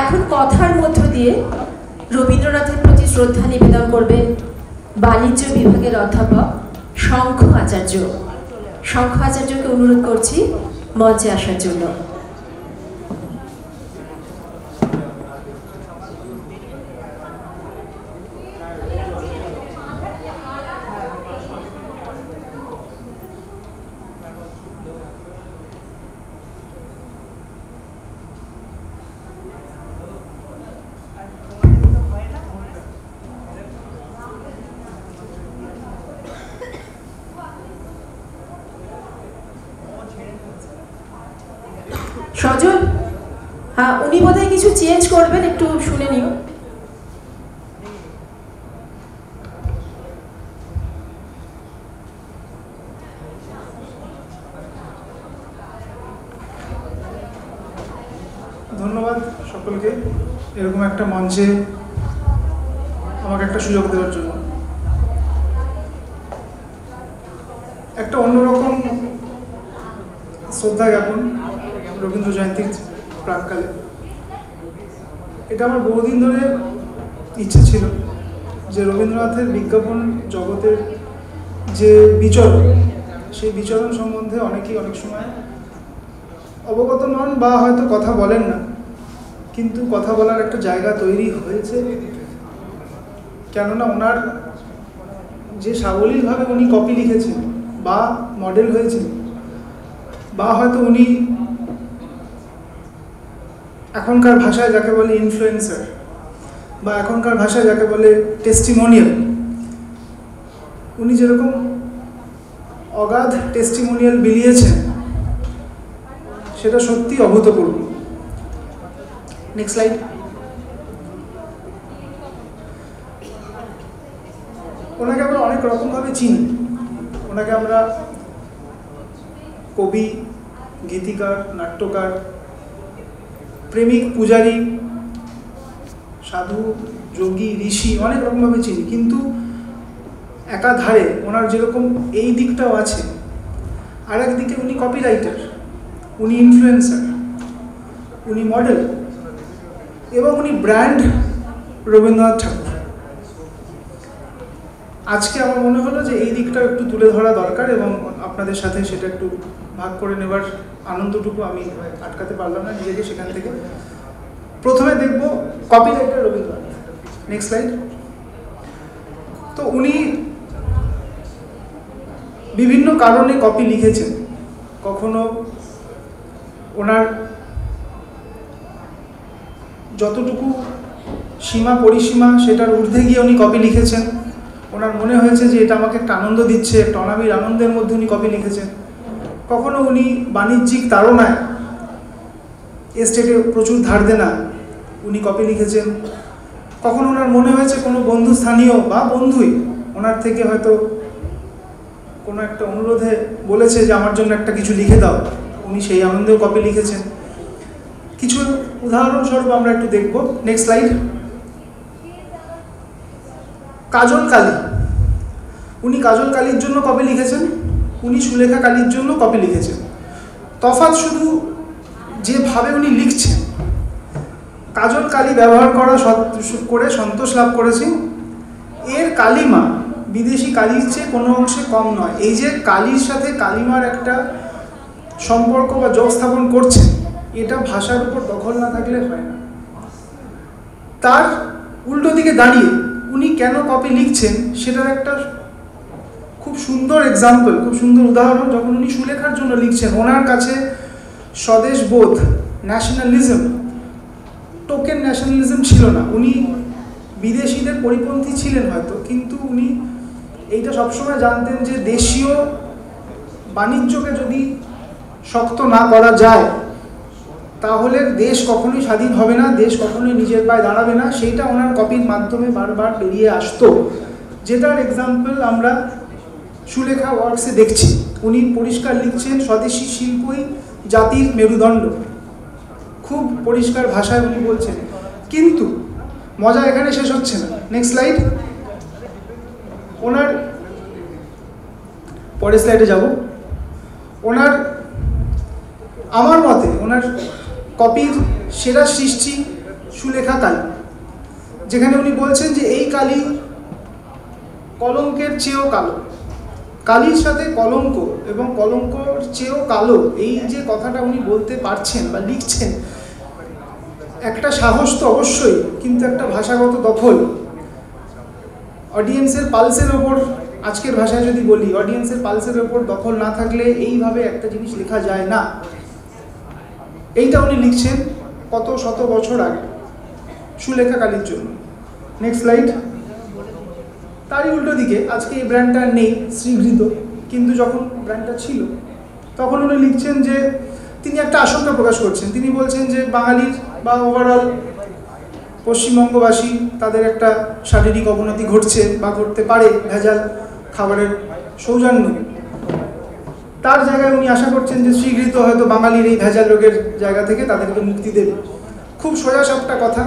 এখন কথার মধ্য দিয়ে রবীন্দ্রনাথের প্রতি শ্রদ্ধা নিবেদন করবেন বাণিজ্য বিভাগের অধ্যাপক শঙ্খ আচার্য। শঙ্খ আচার্যকে অনুরোধ করছি মঞ্চে আসার জন্য। সজল, হ্যাঁ, উনি বোধহয় কিছু চেঞ্জ করবেন, একটু শুনে নিও। ধন্যবাদ সকলকে এরকম একটা মঞ্চে আমাকে একটা সুযোগ দেওয়ার জন্য। একটা অন্যরকম শ্রদ্ধা জ্ঞাপন রবীন্দ্র জয়ন্তীর প্রাককালে। এটা আমার বহুদিন ধরে ইচ্ছে ছিল যে রবীন্দ্রনাথের বিজ্ঞাপন জগতের যে বিচরণ, সেই বিচরণ সম্বন্ধে অনেকেই অনেক সময় অবগত নন বা হয়তো কথা বলেন না, কিন্তু কথা বলার একটা জায়গা তৈরি হয়েছে। কেননা ওনার যে সাবলীলভাবে উনি কপি লিখেছেন বা মডেল হয়েছেন, বা হয়তো উনি এখনকার ভাষায় যাকে বলে ইনফ্লুয়েন্সার, বা এখনকার ভাষায় যাকে বলে টেস্টিমোনিয়াল, উনি যেরকম অগাধ টেস্টিমোনিয়াল বিলিয়েছেন সেটা সত্যি অভূতপূর্ব। Next slide. ওনাকে আমরা অনেক রকমভাবে চিনি। ওনাকে আমরা কবি, গীতিকার, নাট্যকার, প্রেমিক, পূজারী, সাধু, যোগী, ঋষি অনেক রকমভাবে চিনি। কিন্তু একাধারে ওনার যেরকম এই দিকটাও আছে, আর একদিকে উনি কপিরাইটার, উনি ইনফ্লুয়েন্সার, উনি মডেল, এবং উনি ব্র্যান্ড রবীন্দ্রনাথ ঠাকুর। আজকে আমার মনে হলো যে এই দিকটা একটু তুলে ধরা দরকার এবং আপনাদের সাথে সেটা একটু ভাগ করে নেবার আনন্দটুকু আমি আটকাতে পারলাম না নিজেকে সেখান থেকে। প্রথমে দেখব কপিরাইটার রবীন্দ্রনাথ। Next slide. তো উনি বিভিন্ন কারণে কপি লিখেছেন। কখনো ওনার যতটুকু সীমা পরিসীমা সেটার ঊর্ধ্বে গিয়ে উনি কপি লিখেছেন। ওনার মনে হয়েছে যে এটা আমাকে একটা আনন্দ দিচ্ছে, একটা অনাবির আনন্দের মধ্যে উনি কপি লিখেছেন। কখনো উনি বাণিজ্যিক তাড়নায়, এস্টেটে প্রচুর ধার দেনা, উনি কপি লিখেছেন। কখনো ওনার মনে হয়েছে কোনো বন্ধু, স্থানীয় বা বন্ধুই ওনার থেকে হয়তো কোনো একটা অনুরোধে বলেছে যে আমার জন্য একটা কিছু লিখে দাও, উনি সেই আনন্দেও কপি লিখেছেন। কিছু উদাহরণস্বরূপ আমরা একটু দেখব। Next slide. কাজল কালী, উনি কাজল কালীর জন্য কপি লিখেছেন, উনি সুলেখা কালীর জন্য কপি লিখেছেন। তফাৎ শুধু যেভাবে উনি লিখছেন। কাজল কালী ব্যবহার করে সন্তোষ লাভ করেছেন। এর কালিমা বিদেশি কালির চেয়ে কোনো অংশে কম নয়। এই যে কালির সাথে কালিমার একটা সম্পর্ক বা যোগ স্থাপন করছেন, এটা ভাষার উপর দখল না থাকলে হয় না। তার উল্টো দিকে দাঁড়িয়ে উনি কেন কপি লিখছেন সেটার একটা খুব সুন্দর এক্সাম্পল, খুব সুন্দর উদাহরণ। যখন উনি সুলেখার জন্য লিখছেন, ওনার কাছে স্বদেশ বোধ, ন্যাশনালিজম, টোকেন ন্যাশনালিজম ছিল না। উনি বিদেশিদের পরিপন্থী ছিলেন হয়তো, কিন্তু উনি এইটা সবসময় জানতেন যে দেশীয় বাণিজ্যকে যদি শক্ত না করা যায় তাহলে দেশ কখনোই স্বাধীন হবে না, দেশ কখনোই নিজের পায়ে দাঁড়াবে না। সেইটা ওনার কপির মাধ্যমে বারবার বেরিয়ে আসতো, যেটার এক্সাম্পল আমরা সুলেখা ওয়ার্কসে দেখছি। উনি পরিষ্কার লিখছেন, স্বদেশী শিল্পই জাতির মেরুদণ্ড, খুব পরিষ্কার ভাষায় উনি বলছেন। কিন্তু মজা এখানে শেষ হচ্ছে না। Next slide. ওনার পরের স্লাইডে যাব। ওনার আমার মতে ওনার কপির সেরা সৃষ্টি সুলেখা কালী, যেখানে উনি বলছেন যে এই কালি কলঙ্কের চেয়েও কালো। কালির সাথে কলঙ্ক এবং কলঙ্কর চেয়েও কালো, এই যে কথাটা উনি বলতে পারছেন বা লিখছেন, একটা সাহস তো অবশ্যই, কিন্তু একটা ভাষাগত দখল। অডিয়েন্সের পালসের ওপর, আজকের ভাষায় যদি বলি, অডিয়েন্সের পালসের ওপর দখল না থাকলে এইভাবে একটা জিনিস লেখা যায় না। এইটা উনি লিখছেন কত শত বছর আগে সুলেখা কালীর জন্য। Next slide. তারই উল্টো দিকে আজকে এই ব্র্যান্ডটা নেই, শ্রীঘৃত, কিন্তু যখন ব্র্যান্ডটা ছিল তখন উনি লিখছেন যে তিনি একটা আশঙ্কা প্রকাশ করছেন। তিনি বলছেন যে বাঙালির বা ওভারঅল পশ্চিমবঙ্গবাসী তাদের একটা শারীরিক অবনতি ঘটছে বা ঘটতে পারে ভেজাল খাবারের সৌজন্যে। তার জায়গায় উনি আশা করছেন যে শ্রীঘৃত হয়তো বাঙালির এই ভেজাল রোগের জায়গা থেকে তাদেরকে মুক্তি দেবে। খুব সোজাসাপটা কথা,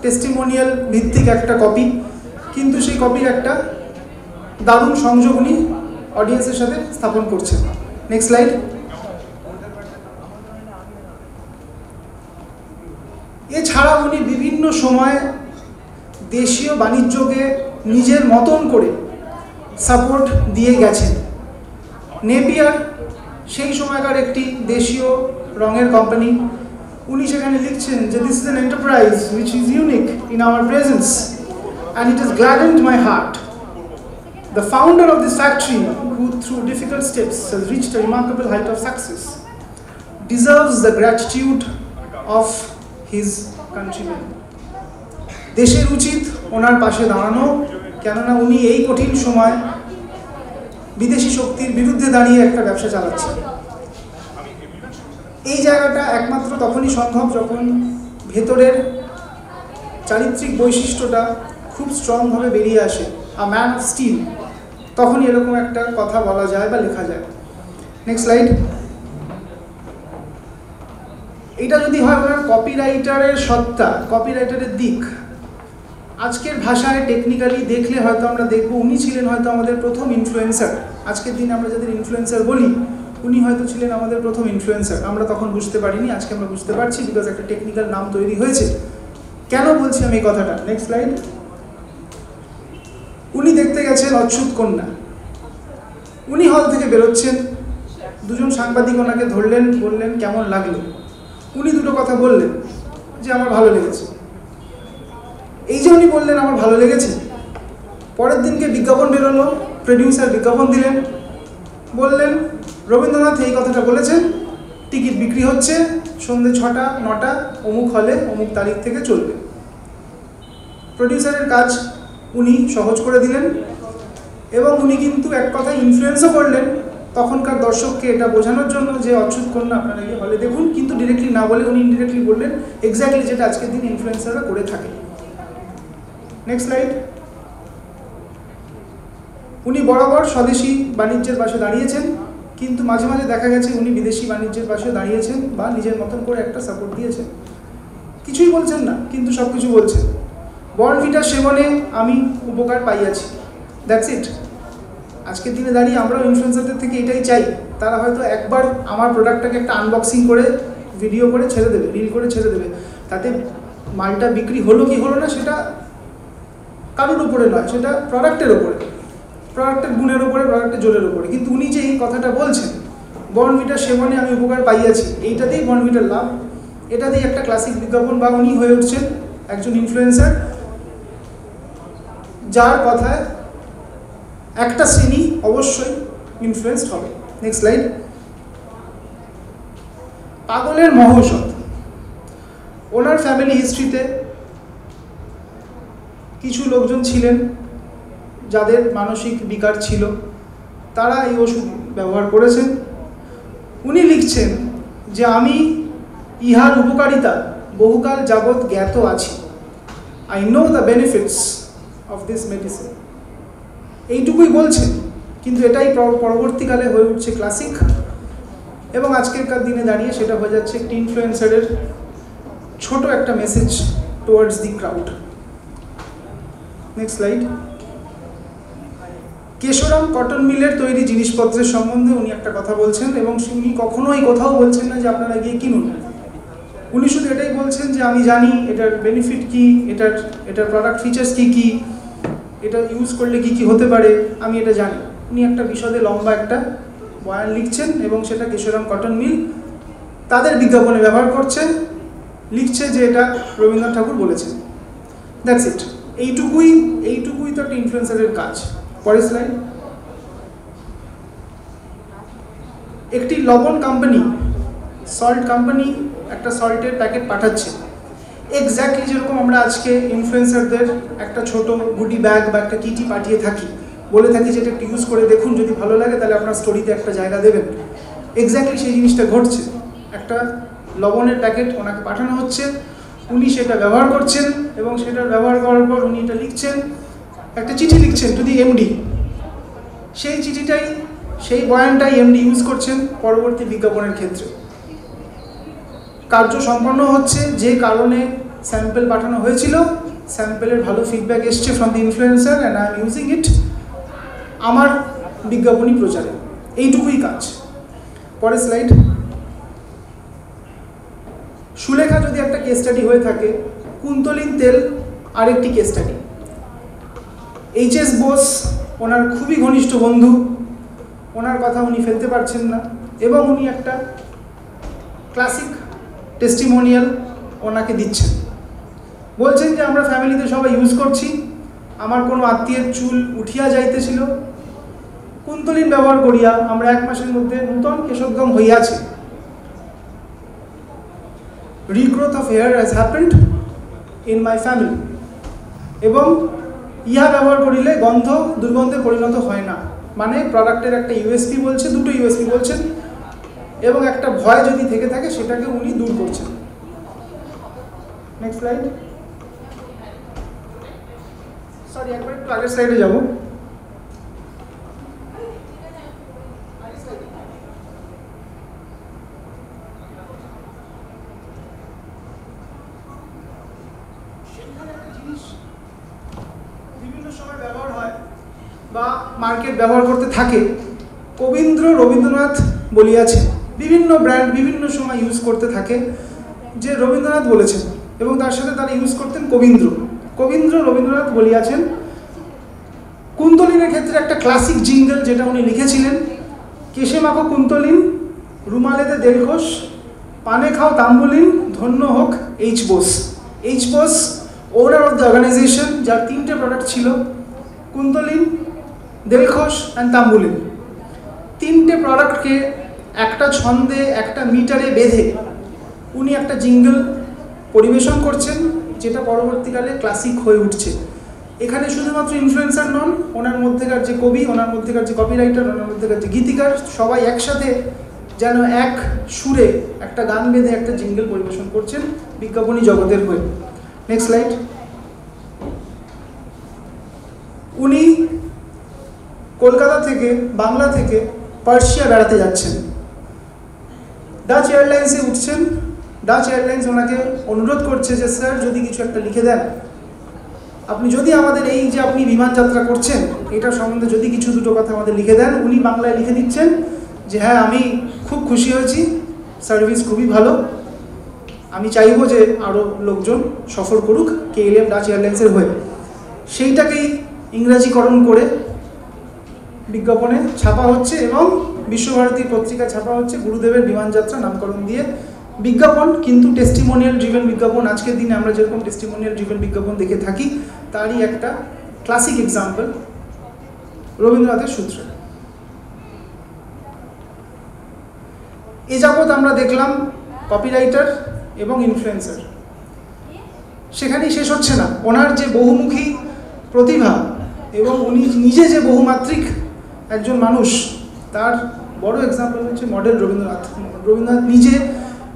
টেস্টিমোনিয়াল ভিত্তিক একটা কপি, কিন্তু সেই কপির একটা দারুণ সংযোগ উনি অডিয়েন্সের সাথে স্থাপন করছেন। Next slide. এছাড়া উনি বিভিন্ন সময় দেশীয় বাণিজ্যকে নিজের মতন করে সাপোর্ট দিয়ে গেছেন। নেপিয়ার সেই সময়কার একটি দেশীয় রঙের কোম্পানি। উনি সেখানে লিখছেন যে this is an enterprise which is unique in our presence and it has gladdened my heart. The founder of this factory, who through difficult steps has reached a remarkable height of success, deserves the gratitude of his countrymen. দেশের উচিত ওনার পাশে দাঁড়ানো, কেননা উনি এই কঠিন সময় বিদেশি শক্তির বিরুদ্ধে দাঁড়িয়ে একটা ব্যবসা চালাচ্ছেন। এই জায়গাটা একমাত্র তখনই সম্ভব যখন ভেতরের চারিত্রিক বৈশিষ্ট্যটা খুব স্ট্রংভাবে বেরিয়ে আসে, আ ম্যান অফ স্টিল, তখনই এরকম একটা কথা বলা যায় বা লেখা যায়। Next slide. এটা যদি হয় ওনার কপিরাইটারের সত্তা, কপিরাইটারের দিক, আজকের ভাষায় টেকনিক্যালি দেখলে হয়তো আমরা দেখব উনি ছিলেন হয়তো আমাদের প্রথম ইনফ্লুয়েন্সার। আজকের দিনে আমরা যাদের ইনফ্লুয়েন্সার বলি, উনি হয়তো ছিলেন আমাদের প্রথম ইনফ্লুয়েন্সার। আমরা তখন বুঝতে পারিনি, আজকে আমরা বুঝতে পারছি, বিকজ একটা টেকনিক্যাল নাম তৈরি হয়েছে। কেন বলছি আমি এই কথাটা? Next slide. উনি দেখতে গেছেন অচ্যুত কন্যা। উনি হল থেকে বেরোচ্ছেন, দুজন সাংবাদিক ওনাকে ধরলেন, বললেন কেমন লাগলো। উনি দুটো কথা বললেন যে আমার ভালো লেগেছে। এই যে উনি বললেন আমার ভালো লেগেছে, পরের দিনকে বিজ্ঞাপন বেরোলো, প্রডিউসার বিজ্ঞাপন দিলেন, বললেন রবীন্দ্রনাথ এই কথাটা বলেছেন, টিকিট বিক্রি হচ্ছে, সন্ধ্যে 6টা 9টা অমুক হলে অমুক তারিখ থেকে চলবে। প্রডিউসারের কাজ উনি সহজ করে দিলেন এবং উনি কিন্তু এক কথায় ইনফ্লুয়েন্সও করলেন তখনকার দর্শককে এটা বোঝানোর জন্য যে অচ্যুত কন্যা আপনারা গিয়ে হলে দেখুন, কিন্তু ডিরেক্টলি না বলে উনি ইনডিরেক্টলি বললেন এক্স্যাক্টলি যেটা আজকের দিন ইনফ্লুয়েন্সাররা করে থাকে। Next slide. উনি বরাবর স্বদেশি বাণিজ্যের পাশে দাঁড়িয়েছেন, কিন্তু মাঝে মাঝে দেখা গেছে উনি বিদেশি বাণিজ্যের পাশে দাঁড়িয়েছেন বা নিজের মতন করে একটা সাপোর্ট দিয়েছেন। কিছুই বলছেন না, কিন্তু সব কিছু বলছেন। বর্নভিটা সেবনে আমি উপকার পাইয়াছি, দ্যাটস ইট। আজকের দিনে দাঁড়িয়ে আমরাও ইনফ্লুয়েন্সারদের থেকে এটাই চাই, তারা হয়তো একবার আমার প্রোডাক্টটাকে একটা আনবক্সিং করে ভিডিও করে ছেড়ে দেবে, রিল করে ছেড়ে দেবে, তাতে মালটা বিক্রি হলো কি হলো না সেটা কারোর উপরে নয়, সেটা প্রোডাক্টের ওপরে, প্রোডাক্টের গুণের ওপরে, প্রোডাক্টের জোরের ওপরে। কিন্তু উনি যে এই কথাটা বলছেন, বর্নভিটা সেবনে আমি উপকার পাইয়াছি, এইটাতেই বর্নভিটার লাভ, এটাতেই একটা ক্লাসিক বিজ্ঞাপন, বা উনি হয়ে উঠছেন একজন ইনফ্লুয়েন্সার যার কথায় একটা শ্রেণী অবশ্যই ইনফ্লুয়েন্সড হবে। Next slide. পাগলের মহৌষধ। ওনার ফ্যামিলি হিস্ট্রিতে কিছু লোকজন ছিলেন যাদের মানসিক বিকার ছিল, তারা এই ওষুধ ব্যবহার করেছেন। উনি লিখছেন যে আমি ইহার উপকারিতা বহুকাল যাবৎ জ্ঞাত আছি, I know the benefits of this medicine. এইটুকুই বলছেন, কিন্তু এটাই পরবর্তীকালে হয়ে উঠছে ক্লাসিক, এবং আজকেরকার দিনে দাঁড়িয়ে সেটা হয়ে যাচ্ছে একটি ইনফ্লুয়েন্সারের ছোট একটা message towards the crowd. Next slide. Kesoram cotton মিলের তৈরি জিনিসপত্রের সম্বন্ধে উনি একটা কথা বলছেন, এবং উনি কখনোই কোথাও বলছেন না যে আপনারা গিয়ে কিনুন। উনি শুধু এটাই বলছেন যে আমি জানি এটার বেনিফিট কি, এটার প্রোডাক্ট ফিচার্স কি কি, এটা ইউজ করলে কি কি হতে পারে আমি এটা জানি। উনি একটা বিশদে লম্বা একটা বয়ান লিখছেন এবং সেটা কেশরাম কটন মিল তাদের বিজ্ঞাপনে ব্যবহার করছে, লিখছে যে এটা রবীন্দ্রনাথ ঠাকুর বলেছেন। That's it. এইটুকুই তো একটা ইনফ্লুয়েন্সারের কাজ। পরের স্লাইড। একটি লবণ কোম্পানি, সল্ট কোম্পানি একটা সল্টের প্যাকেট পাঠাচ্ছে, এক্স্যাক্টলি যেরকম আমরা আজকে ইনফ্লুয়েন্সারদের একটা ছোট গুডি ব্যাগ বা একটা কিটি পাঠিয়ে থাকি, বলে থাকি যেটা একটু ইউজ করে দেখুন, যদি ভালো লাগে তাহলে আপনার স্টোরিতে একটা জায়গা দেবেন। এক্স্যাক্টলি সেই জিনিসটা ঘটছে। একটা লবণের প্যাকেট ওনাকে পাঠানো হচ্ছে, উনি সেটা ব্যবহার করছেন এবং সেটা ব্যবহার করার পর উনি এটা লিখছেন, একটা চিঠি লিখছেন টু দি এমডি। সেই চিঠিটাই, সেই বয়ানটাই এমডি ইউজ করছেন পরবর্তী বিজ্ঞাপনের ক্ষেত্রে। কার্য সম্পন্ন হচ্ছে, যে কারণে স্যাম্পল পাঠানো হয়েছিল, স্যাম্পলের ভালো ফিডব্যাক এসছে from the influencer and I am using it আমার বিজ্ঞাপনী প্রচারে। এইটুকুই কাজ। পরের স্লাইড। সুলেখা যদি একটা কেস স্টাডি হয়ে থাকে, কুন্তলিন তেল আরেকটি কেস স্টাডি। এইচ.এস. বোস ওনার খুবই ঘনিষ্ঠ বন্ধু, ওনার কথা উনি ফেলতে পারছেন না এবং উনি একটা ক্লাসিক টেস্টিমোনিয়াল ওনাকে দিচ্ছেন। বলছেন যে আমরা ফ্যামিলিতে সবাই ইউজ করছি, আমার কোনো আত্মীয়ের চুল উঠিয়া যাইতেছিল, কুন্তলিন ব্যবহার করিয়া আমরা 1 মাসের মধ্যে নূতন কেশোদ্গম হইয়াছে। Regrowth of hair has happened in my family. এবং ইহা ব্যবহার করিলে গন্ধ দুর্গন্ধে পরিণত হয় না। মানে প্রোডাক্টের একটা ইউএসপি বলছে, দুটো ইউএসপি বলছেন, এবং একটা ভয় যদি থেকে থাকে সেটাকে উনি দূর করছেন। Next slide. সরি, একবার একটু আগের স্লাইডে যাব। বিভিন্ন সময় ব্যবহার হয় বা মার্কেট ব্যবহার করতে থাকে, কবীন্দ্র রবীন্দ্রনাথ বলিয়াছেন। বিভিন্ন ব্র্যান্ড বিভিন্ন সময় ইউজ করতে থাকে যে রবীন্দ্রনাথ বলেছেন, এবং তার সাথে তারা ইউজ করতেন কবীন্দ্র। কবীন্দ্র রবীন্দ্রনাথ বলিয়াছেন। কুন্তলিনের ক্ষেত্রে একটা ক্লাসিক জিঙ্গল যেটা উনি লিখেছিলেন, কেশে মাখো কুন্তলিন, রুমালেতে দেলঘোষ, পানে খাও তাম্বুলিন, ধন্য হোক H Bose. H Bose owner of the organization, যার 3টে প্রোডাক্ট ছিল, কুন্তলিন, দেলঘোষ অ্যান্ড তাম্বুলিন। 3টে প্রোডাক্টকে একটা ছন্দে একটা মিটারে বেঁধে উনি একটা জিঙ্গল পরিবেশন করছেন, যেটা পরবর্তীকালে ক্লাসিক হয়ে উঠছে। এখানে শুধুমাত্র ইনফ্লুয়েন্সার নন, ওনার মধ্যেকার যে কবি, ওনার মধ্যেকার যে কপিরাইটার, ওনার মধ্যেকার যে গীতিকার, সবাই একসাথে যেন এক সুরে একটা গান বেঁধে একটা জিঙ্গল পরিবেশন করছেন বিজ্ঞাপনী জগতের হয়ে। Next slide. উনি কলকাতা থেকে, বাংলা থেকে পার্সিয়া বেড়াতে যাচ্ছেন, ডাচ এয়ারলাইন্সে উঠছেন। ডাচ এয়ারলাইন্স ওনাকে অনুরোধ করছে যে স্যার যদি কিছু একটা লিখে দেন, আপনি যদি আমাদের এই যে আপনি বিমান যাত্রা করছেন এটা সম্বন্ধে যদি কিছু দুটো কথা আমাদের লিখে দেন। উনি বাংলায় লিখে দিচ্ছেন যে হ্যাঁ, আমি খুব খুশি হয়েছি, সার্ভিস খুবই ভালো, আমি চাইবো যে আরও লোকজন সফর করুক KLM ডাচ এয়ারলাইন্সের হয়ে। সেইটাকেই ইংরাজিকরণ করে বিজ্ঞাপনে ছাপা হচ্ছে এবং বিশ্বভারতী পত্রিকায় ছাপা হচ্ছে, গুরুদেবের বিমানযাত্রা নামকরণ দিয়ে বিজ্ঞাপন, কিন্তু টেস্টিমোনিয়াল ড্রিভেন বিজ্ঞাপন। আজকের দিনে আমরা যেরকম টেস্টিমোনিয়াল ড্রিভেন বিজ্ঞাপন দেখে থাকি, তারই একটা ক্লাসিক এক্সাম্পল রবীন্দ্রনাথের সূত্রে। এ যাবৎ আমরা দেখলাম কপিরাইটার এবং ইনফ্লুয়েন্সার, সেখানেই শেষ হচ্ছে না। ওনার যে বহুমুখী প্রতিভা এবং উনি নিজে যে বহুমাত্রিক একজন মানুষ, তার বড় এক্সাম্পল হচ্ছে মডেল রবীন্দ্রনাথ। রবীন্দ্রনাথ নিজে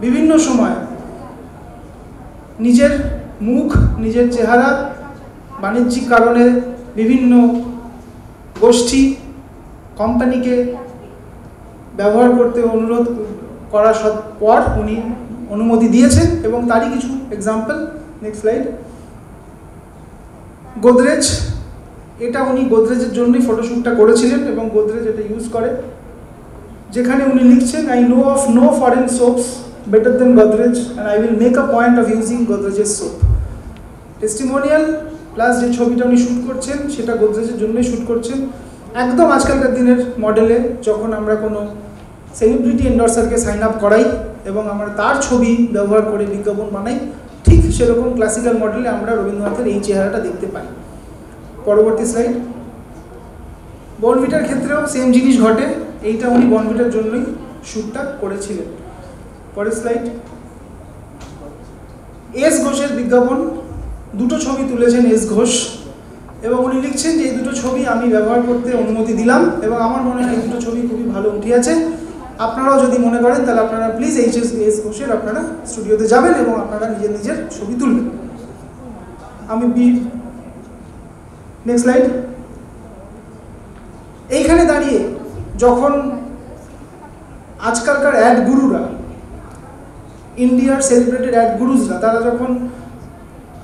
বিভিন্ন সময় নিজের মুখ, নিজের চেহারা বাণিজ্যিক কারণে বিভিন্ন গোষ্ঠী, কোম্পানিকে ব্যবহার করতে অনুরোধ করার পর উনি অনুমতি দিয়েছেন এবং তারই কিছু এক্সাম্পল। Next slide. গোদরেজ, এটা উনি গোদরেজের জন্যই ফটোশ্যুটটা করেছিলেন এবং গোদরেজ এটা ইউজ করে, যেখানে উনি লিখছেন I know of no foreign soaps better than Godrej, and I will make a point of using Godrej's soap. Testimonial plus যে ছবিটা উনি শ্যুট করছেন সেটা গোদরেজের জন্যই শ্যুট করছেন। একদম আজকালকার দিনের মডেলে যখন আমরা কোনো সেলিব্রিটি এন্ডোর্সারকে সাইন আপ করাই এবং আমরা তার ছবি ব্যবহার করে বিজ্ঞাপন বানাই, ঠিক সেরকম ক্লাসিক্যাল মডেলে আমরা রবীন্দ্রনাথের এই চেহারাটা দেখতে পাই। পরবর্তী স্লাইড। বর্নভিটার ক্ষেত্রেও সেম জিনিস ঘটে, এইটা উনি বর্নভিটার জন্যই শ্যুটটা করেছিলেন। পরের স্লাইড। এস ঘোষের বিজ্ঞাপন, দুটো ছবি তুলেছেন এস ঘোষ এবং উনি লিখছেন যে এই দুটো ছবি আমি ব্যবহার করতে অনুমতি দিলাম এবং আমার মনে হয় এই দুটো ছবি খুবই ভালো উঠে আছে। আপনারাও যদি মনে করেন তাহলে আপনারা প্লিজ এস ঘোষের আপনারা স্টুডিওতে যাবেন এবং আপনারা নিজের নিজের ছবি তুলবেন। আমি নেক্সট স্লাইড। এইখানে দাঁড়িয়ে যখন আজকালকার অ্যাড গুরুরা, ইন্ডিয়ার সেলিব্রেটেড অ্যাড গুরুজরা, তারা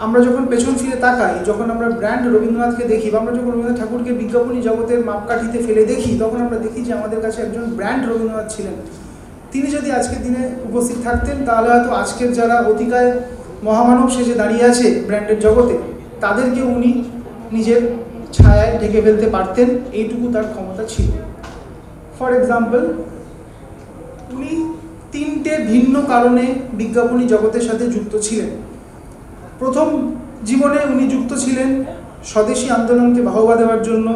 আমরা যখন পেছন ফিরে তাকাই, যখন আমরা ব্র্যান্ড রবীন্দ্রনাথকে দেখি বা আমরা যখন রবীন্দ্রনাথ ঠাকুরকে বিজ্ঞাপনী জগতের মাপকাঠিতে ফেলে দেখি, তখন আমরা দেখি যে আমাদের কাছে একজন ব্র্যান্ড রবীন্দ্রনাথ ছিলেন। তিনি যদি আজকের দিনে উপস্থিত থাকতেন তাহলে হয়তো আজকের যারা অতিকায় মহামানব সেজে দাঁড়িয়ে আছে ব্র্যান্ডের জগতে, তাদেরকে উনি নিজের ছায়ায় ঢেকে ফেলতে পারতেন, এইটুকু তার ক্ষমতা ছিল। ফর এক্সাম্পল, উনি তিনটে ভিন্ন কারণে বিজ্ঞাপনী জগতের সাথে যুক্ত ছিলেন। প্রথম জীবনে উনি যুক্ত ছিলেন স্বদেশী আন্দোলনকে বাহবা দেওয়ার জন্য,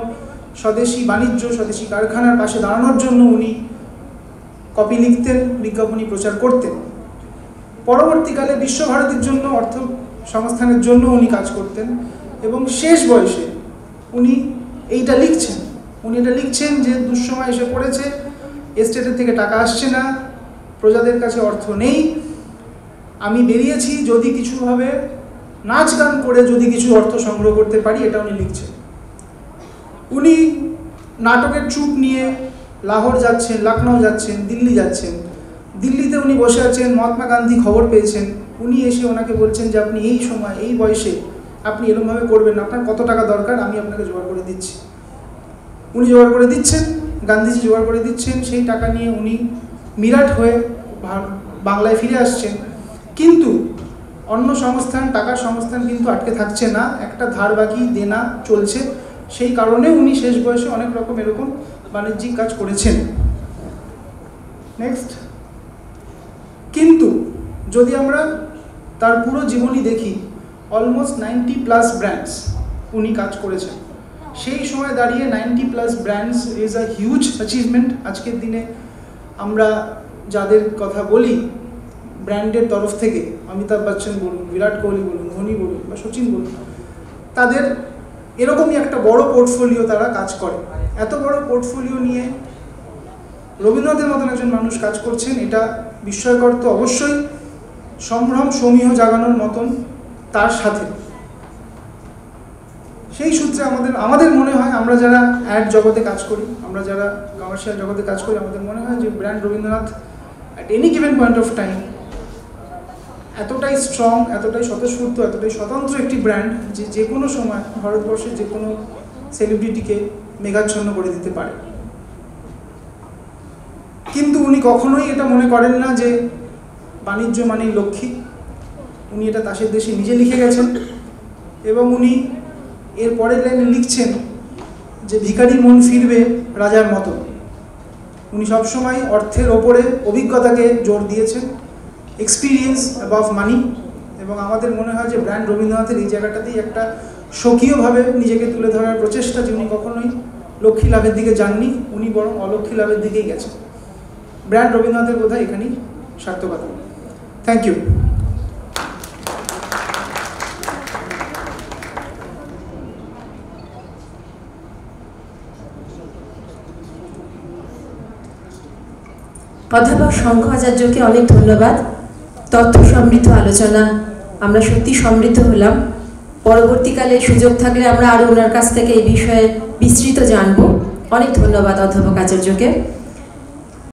স্বদেশী বাণিজ্য, স্বদেশী কারখানার পাশে দাঁড়ানোর জন্য উনি কপি লিখতেন, বিজ্ঞাপনী প্রচার করতেন। পরবর্তীকালে বিশ্বভারতীর জন্য, অর্থ সংস্থানের জন্য উনি কাজ করতেন এবং শেষ বয়সে উনি এইটা লিখছেন। উনি এটা লিখছেন যে দুঃসময় এসে পড়েছে, এস্টেটের থেকে টাকা আসছে না, প্রজাদের কাছে অর্থ নেই, আমি বেরিয়েছি যদি কিছুভাবে নাচ গান করে যদি কিছু অর্থ সংগ্রহ করতে পারি, এটা উনি লিখছেন। উনি নাটকের চুপ নিয়ে লাহোর যাচ্ছেন, লখনউ যাচ্ছেন, দিল্লি যাচ্ছেন। দিল্লিতে উনি বসে আছেন, মহাত্মা গান্ধী খবর পেয়েছেন, উনি এসে ওনাকে বলছেন যে আপনি এই সময় এই বয়সে আপনি এরকমভাবে করবেন না, আপনার কত টাকা দরকার আমি আপনাকে জোগাড় করে দিচ্ছি। উনি জোগাড় করে দিচ্ছেন, গান্ধীজি জোগাড় করে দিচ্ছেন, সেই টাকা নিয়ে উনি মিরাট হয়ে বাংলায় ফিরে আসছেন। কিন্তু অন্য সংস্থান, টাকার সংস্থান কিন্তু আটকে থাকছে না, একটা ধার বাকি দেনা চলছে, সেই কারণে উনি শেষ বয়সে অনেক রকম এরকম বাণিজ্যিক কাজ করেছেন। নেক্সট। কিন্তু যদি আমরা তার পুরো জীবনী দেখি, অলমোস্ট 90+ ব্র্যান্ডস উনি কাজ করেছেন। সেই সময় দাঁড়িয়ে 90+ brands is a huge achievement. আজকের দিনে আমরা যাদের কথা বলি ব্র্যান্ডের তরফ থেকে, অমিতাভ বচ্চন বলুন, বিরাট কোহলি বলুন, ধোনি বলুন বা সচিন বলুন, তাদের এরকমই একটা বড় পোর্টফোলিও তারা কাজ করে। এত বড় পোর্টফোলিও নিয়ে রবীন্দ্রনাথের মতন একজন মানুষ কাজ করছেন, এটা বিস্ময়কর তো অবশ্যই, সম্ভ্রম সমীহ জাগানোর মতন তার সাথে। সেই সূত্রে আমাদের মনে হয়, আমরা যারা অ্যাড জগতে কাজ করি, আমরা যারা কমার্শিয়াল জগতে কাজ করি, আমাদের মনে হয় যে brand Rabindranath at any given point of time এতটাই স্ট্রং, এতটাই স্বতঃস্ফূর্ত, এতটাই স্বতন্ত্র একটি ব্র্যান্ড যে কোনো সময় ভারতবর্ষের যে কোনো সেলিব্রিটিকে মেঘাচ্ছন্ন করে দিতে পারে। কিন্তু উনি কখনোই এটা মনে করেন না যে বাণিজ্য মানেই লক্ষ্মী। উনি এটা তাসের দেশে নিজে লিখে গেছেন এবং উনি এর পরের লাইনে লিখছেন যে ভিখারির মন ফিরবে রাজার মতো। উনি সবসময় অর্থের ওপরে অভিজ্ঞতাকে জোর দিয়েছেন, এক্সপিরিয়েন্স অ্যাবাভ মানি। এবং আমাদের মনে হয় যে ব্র্যান্ড রবীন্দ্রনাথের এই জায়গাটাতেই একটা স্বকীয়ভাবে নিজেকে তুলে ধরার প্রচেষ্টা, যে উনি কখনোই লক্ষ্মী লাভের দিকে যাননি, উনি বরং অলক্ষ্মী লাভের দিকেই গেছেন। ব্র্যান্ড রবীন্দ্রনাথের বোধহয় এখানেই সার্থকতা। Thank you. অধ্যাপক শঙ্খ আচার্যকে অনেক ধন্যবাদ। তথ্য সমৃদ্ধ আলোচনা, আমরা সত্যি সমৃদ্ধ হলাম। পরবর্তীকালে সুযোগ থাকলে আমরা আরও ওনার কাছ থেকে এই বিষয়ে বিস্তৃত জানব। অনেক ধন্যবাদ অধ্যাপক আচার্যকে।